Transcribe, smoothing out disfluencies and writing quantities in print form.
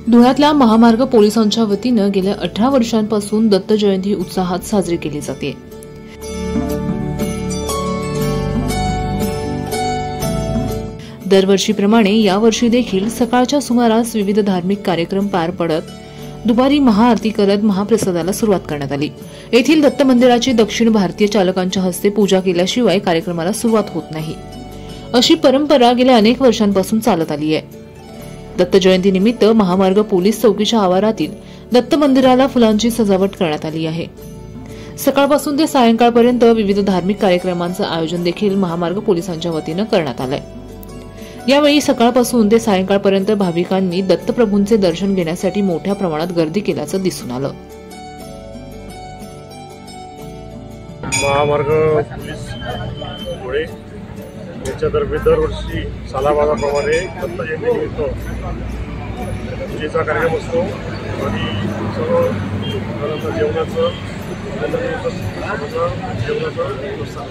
धुळ्यातल्या महामार्ग पोलिसांच्या वतीनं गेल्या 18 वर्षांपासून दत्त जयंती उत्साहात साजरी केली जाते। दरवर्षीप्रमाणे यावर्षी देखील सकाळच्या सुमारास विविध धार्मिक कार्यक्रम पार पडत दुपारी महाआरती करत महाप्रसादाला सुरुवात करण्यात आली। येथील दत्त मंदिराची दक्षिण भारतीय चालकांच्या हस्ते पूजा केल्याशिवाय कार्यक्रमाला सुरुवात होत नाही, अशी परंपरा गेल्या अनेक वर्षांपासून चालत आली आहे। दत्त जयंतीनिमित्त महामार्ग पोलीस चौकीच्या आवारातील दत्त मंदिराला फुलांची सजावट करण्यात आली आहे। सकाळपासून ते सायंकाळपर्यंत विविध धार्मिक कार्यक्रमांचं आयोजन देखील महामार्ग पोलिसांच्या वतीनं करण्यात आलंय। यावेळी सकाळपासून ते सायंकाळपर्यंत भाविकांनी दत्तप्रभूंचे दर्शन घेण्यासाठी मोठ्या प्रमाणात गर्दी केल्याचं दिसून आलं। महामार्ग पोलीस धुळे यांच्यातर्फे दरवर्षी सालाबादाप्रमाणे दत्त जयंतीनिमित्त पूजेचा कार्यक्रम असतो आणि सर्व जेवणाचं व्यवस्था